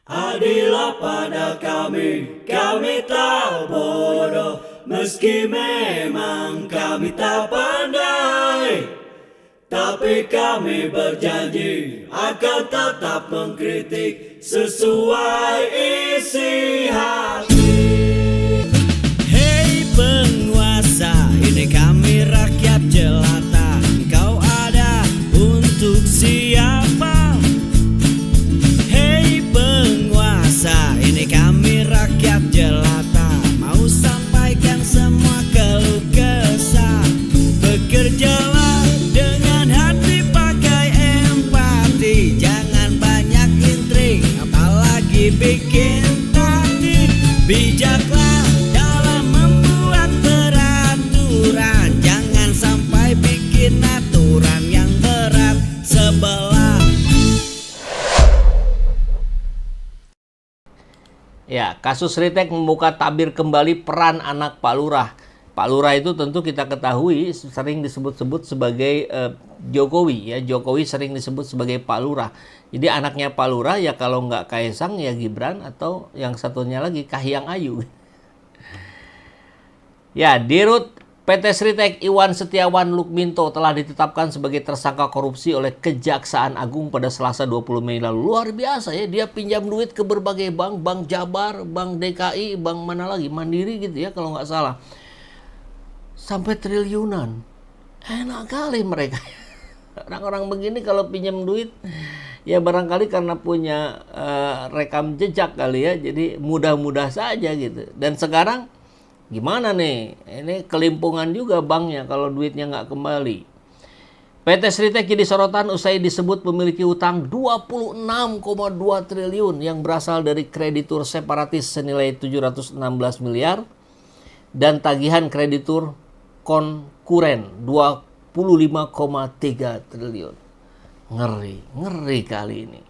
Adillah pada kami tak bodoh, meski memang kami tak pandai. Tapi kami berjanji akan tetap mengkritik sesuai isi hati. Hei penguasa, ini kami rakyat jelata. Engkau ada untuk siapa? Hei penguasa, ini kami rakyat jelata. Mau sampaikan semua keluh kesah. Bekerjalah dengan hati, pakai empati. Jangan banyak intrik, apalagi bikin taktik. Bijaklah dalam membuat peraturan. Jangan sampai bikin aturan yang berat sebelah. Ya, kasus Ritek membuka tabir kembali peran anak Pak Lurah. Pak Lurah itu tentu kita ketahui sering disebut-sebut sebagai Jokowi ya. Jokowi sering disebut sebagai Pak Lurah. Jadi anaknya Pak Lurah ya kalau nggak Kaisang ya Gibran atau yang satunya lagi Kahiyang Ayu. Ya, Dirut PT Sritek Iwan Setiawan Lukminto telah ditetapkan sebagai tersangka korupsi oleh Kejaksaan Agung pada Selasa 20 Mei lalu. Luar biasa ya, dia pinjam duit ke berbagai bank, Bank Jabar, Bank DKI, bank mana lagi, Mandiri gitu ya kalau nggak salah. Sampai triliunan. Enak kali mereka. Orang-orang begini kalau pinjam duit ya barangkali karena punya rekam jejak kali ya, jadi mudah-mudah saja gitu. Dan sekarang gimana nih? Ini kelimpungan juga banknya kalau duitnya nggak kembali. PT Sritek jadi sorotan usai disebut memiliki utang 26,2 triliun yang berasal dari kreditur separatis senilai 716 miliar dan tagihan kreditur konkuren 25,3 triliun. Ngeri kali ini.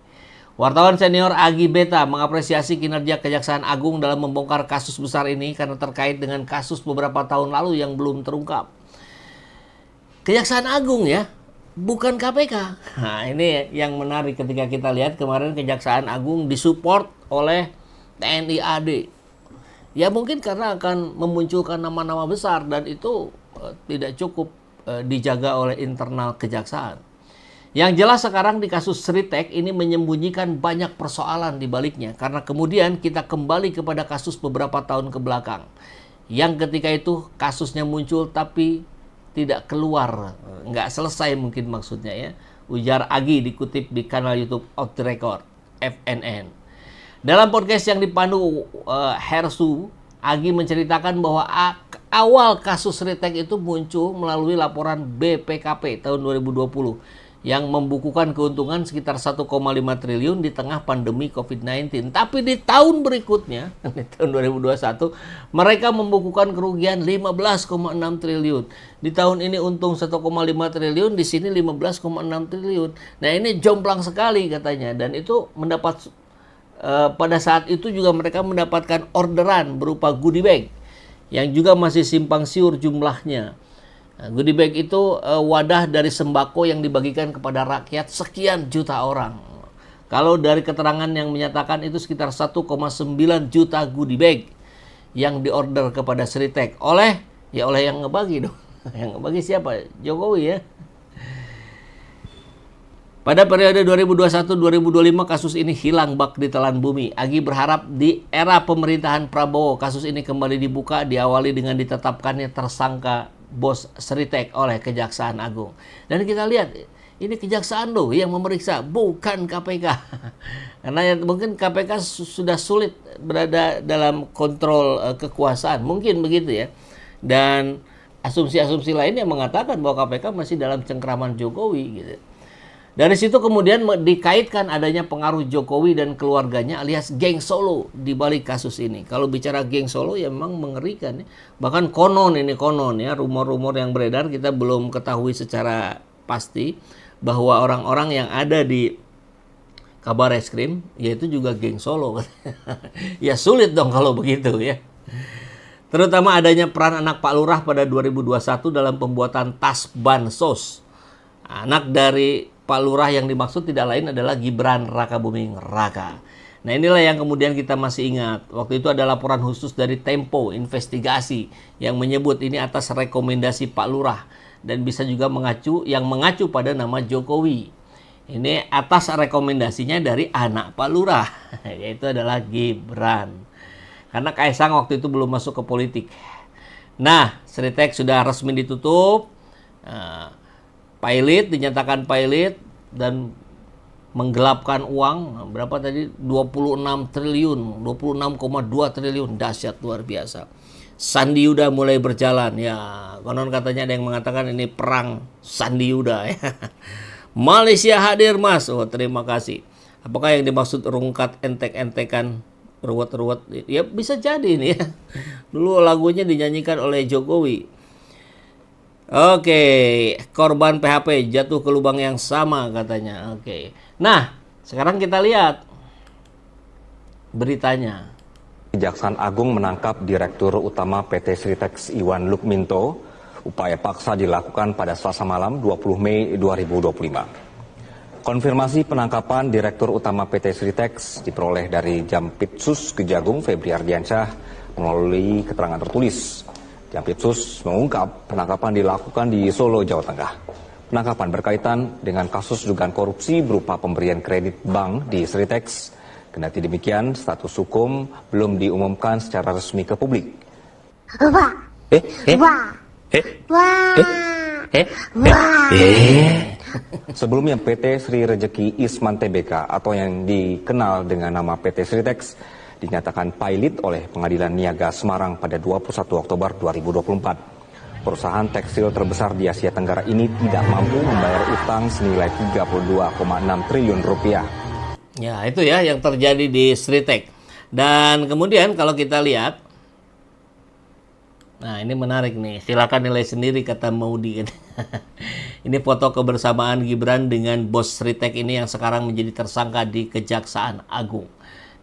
Wartawan senior Agi Beta mengapresiasi kinerja Kejaksaan Agung dalam membongkar kasus besar ini karena terkait dengan kasus beberapa tahun lalu yang belum terungkap. Kejaksaan Agung ya, bukan KPK. Nah, ini yang menarik ketika kita lihat kemarin Kejaksaan Agung disupport oleh TNI AD. Ya mungkin karena akan memunculkan nama-nama besar dan itu tidak cukup dijaga oleh internal kejaksaan. Yang jelas sekarang di kasus Sritek ini menyembunyikan banyak persoalan di baliknya karena kemudian kita kembali kepada kasus beberapa tahun ke belakang yang ketika itu kasusnya muncul tapi tidak keluar, nggak selesai mungkin maksudnya ya, ujar Agi dikutip di kanal YouTube Off the Record FNN. Dalam podcast yang dipandu Hersu, Agi menceritakan bahwa awal kasus Sritek itu muncul melalui laporan BPKP tahun 2020 yang membukukan keuntungan sekitar 1,5 triliun di tengah pandemi COVID-19. Tapi di tahun berikutnya, di tahun 2021, mereka membukukan kerugian 15,6 triliun. Di tahun ini untung 1,5 triliun, di sini 15,6 triliun. Nah ini jomplang sekali katanya. Dan itu mendapat, pada saat itu juga mereka mendapatkan orderan berupa goodie bag yang juga masih simpang siur jumlahnya. Nah, goodie bag itu wadah dari sembako yang dibagikan kepada rakyat sekian juta orang. Kalau dari keterangan yang menyatakan itu sekitar 1,9 juta goodie bag yang diorder kepada Sritek oleh yang ngebagi dong. Yang ngebagi siapa? Jokowi ya. Pada periode 2021-2025 kasus ini hilang bak di telan bumi. Agi berharap di era pemerintahan Prabowo kasus ini kembali dibuka, diawali dengan ditetapkannya tersangka bos Sritek oleh Kejaksaan Agung. Dan kita lihat ini Kejaksaan loh yang memeriksa, bukan KPK. Karena ya, mungkin KPK sudah sulit berada dalam kontrol kekuasaan, mungkin begitu ya. Dan asumsi-asumsi lain yang mengatakan bahwa KPK masih dalam cengkraman Jokowi gitu. Dari situ kemudian dikaitkan adanya pengaruh Jokowi dan keluarganya alias geng Solo di balik kasus ini. Kalau bicara geng Solo ya memang mengerikan ya. Bahkan konon ya, rumor-rumor yang beredar kita belum ketahui secara pasti bahwa orang-orang yang ada di Kabar Eskrim yaitu juga geng Solo. Ya sulit dong kalau begitu ya. Terutama adanya peran anak Pak Lurah pada 2021 dalam pembuatan tas bansos. Anak dari Pak Lurah yang dimaksud tidak lain adalah Gibran Rakabuming Raka. Nah inilah yang kemudian kita masih ingat. Waktu itu ada laporan khusus dari Tempo Investigasi yang menyebut ini atas rekomendasi Pak Lurah dan bisa juga mengacu pada nama Jokowi. Ini atas rekomendasinya dari anak Pak Lurah, yaitu adalah Gibran. Karena Kaisang waktu itu belum masuk ke politik. Nah, Sritek sudah resmi ditutup. Pilot dinyatakan pilot dan menggelapkan uang berapa tadi 26 triliun 26,2 triliun, dahsyat luar biasa. Sandi Yuda mulai berjalan ya, konon katanya ada yang mengatakan ini perang Sandi Yuda ya. Malaysia hadir Mas, oh terima kasih. Apakah yang dimaksud rungkat entek-entekan ruwet-ruwet? Ya bisa jadi ini ya, dulu lagunya dinyanyikan oleh Jokowi. Oke, korban PHP jatuh ke lubang yang sama katanya. Oke. Nah, sekarang kita lihat beritanya. Kejaksaan Agung menangkap Direktur Utama PT Sritex Iwan Lukminto. Upaya paksa dilakukan pada Selasa malam 20 Mei 2025. Konfirmasi penangkapan Direktur Utama PT Sritex diperoleh dari Jampitsus Kejagung Febri Ardiansyah melalui keterangan tertulis. Jampitsus mengungkap penangkapan dilakukan di Solo, Jawa Tengah. Penangkapan berkaitan dengan kasus dugaan korupsi berupa pemberian kredit bank di Sritex. Kendati demikian, status hukum belum diumumkan secara resmi ke publik. Sebelumnya PT Sri Rejeki Isman Tbk atau yang dikenal dengan nama PT Sritex dinyatakan pilot oleh Pengadilan Niaga Semarang pada 21 Oktober 2024. Perusahaan tekstil terbesar di Asia Tenggara ini tidak mampu membayar utang senilai 32,6 triliun rupiah. Ya, itu ya yang terjadi di Sritex. Dan kemudian kalau kita lihat, nah ini menarik nih, silakan nilai sendiri kata Maudi. Ini foto kebersamaan Gibran dengan bos Sritex ini yang sekarang menjadi tersangka di Kejaksaan Agung.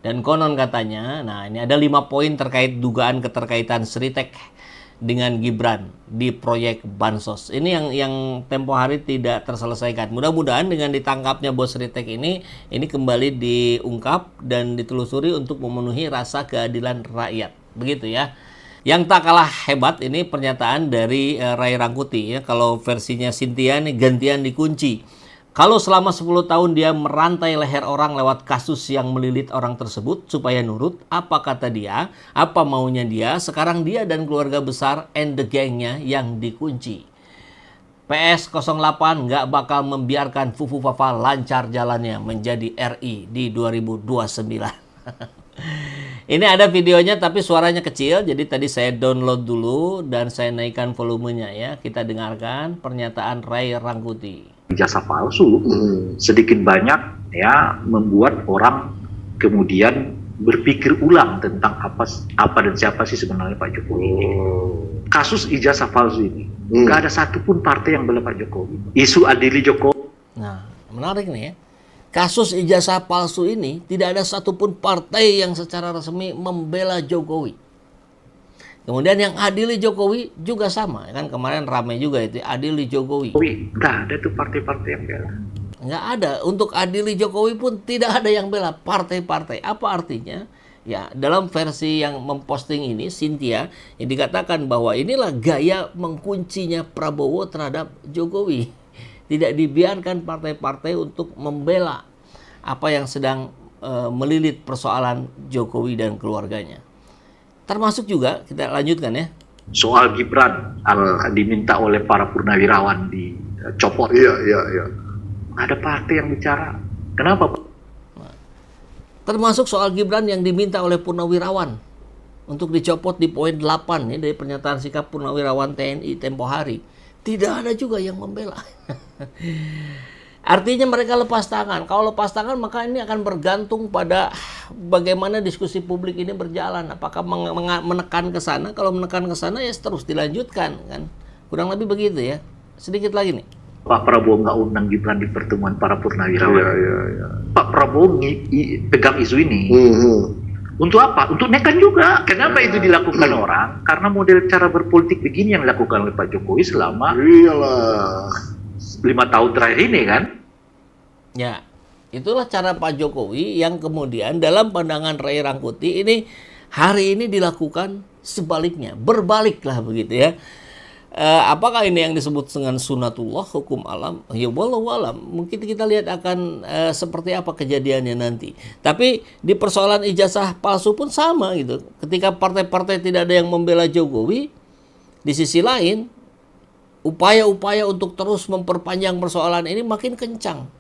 Dan konon katanya, nah ini ada 5 poin terkait dugaan keterkaitan Sritex dengan Gibran di proyek Bansos. Ini yang tempo hari tidak terselesaikan. Mudah-mudahan dengan ditangkapnya bos Sritex ini kembali diungkap dan ditelusuri untuk memenuhi rasa keadilan rakyat. Begitu ya. Yang tak kalah hebat ini pernyataan dari Ray Rangkuti ya. Kalau versinya Cynthia ini gantian dikunci. Kalau selama 10 tahun dia merantai leher orang lewat kasus yang melilit orang tersebut supaya nurut, apa kata dia, apa maunya dia, sekarang dia dan keluarga besar and the gangnya yang dikunci. PS 08 nggak bakal membiarkan Fufu Fafa lancar jalannya menjadi RI di 2029. Ini ada videonya tapi suaranya kecil, jadi tadi saya download dulu dan saya naikkan volumenya ya. Kita dengarkan pernyataan Ray Rangkuti. Ijazah palsu sedikit banyak ya membuat orang kemudian berpikir ulang tentang apa dan siapa sih sebenarnya Pak Jokowi ini. Kasus ijazah palsu ini nggak ada satupun partai yang bela Pak Jokowi. Isu adili Jokowi. Nah, menarik nih ya. Kasus ijazah palsu ini tidak ada satupun partai yang secara resmi membela Jokowi. Kemudian yang adili Jokowi juga sama, kan kemarin ramai juga itu adili Jokowi. Nggak ada tuh partai-partai yang bela. Nggak ada. Untuk adili Jokowi pun tidak ada yang bela partai-partai. Apa artinya? Ya, dalam versi yang memposting ini, Cynthia, yang dikatakan bahwa inilah gaya mengkuncinya Prabowo terhadap Jokowi. Tidak dibiarkan partai-partai untuk membela apa yang sedang melilit persoalan Jokowi dan keluarganya. Termasuk juga, kita lanjutkan ya. Soal Gibran diminta oleh para purnawirawan dicopot. Iya. Ada partai yang bicara. Kenapa Pak? Termasuk soal Gibran yang diminta oleh purnawirawan untuk dicopot di poin 8 ya, dari pernyataan sikap purnawirawan TNI tempo hari. Tidak ada juga yang membela. Artinya mereka lepas tangan. Kalau lepas tangan maka ini akan bergantung pada bagaimana diskusi publik ini berjalan. Apakah menekan ke sana? Kalau menekan ke sana ya terus dilanjutkan kan. Kurang lebih begitu ya. Sedikit lagi nih. Pak Prabowo nggak undang Gibran di pertemuan para purnawirawan. Iya. Pak Prabowo pegang isu ini. Untuk apa? Untuk nekan juga. Kenapa itu dilakukan orang? Karena model cara berpolitik begini yang dilakukan oleh Pak Jokowi selama 5 tahun terakhir ini kan. Ya. Itulah cara Pak Jokowi yang kemudian dalam pandangan Ray Rangkuti ini hari ini dilakukan sebaliknya, berbaliklah begitu ya. Apakah ini yang disebut dengan sunatullah, hukum alam? Ya wallahu alam. Mungkin kita lihat akan seperti apa kejadiannya nanti. Tapi di persoalan ijazah palsu pun sama gitu. Ketika partai-partai tidak ada yang membela Jokowi, di sisi lain upaya-upaya untuk terus memperpanjang persoalan ini makin kencang.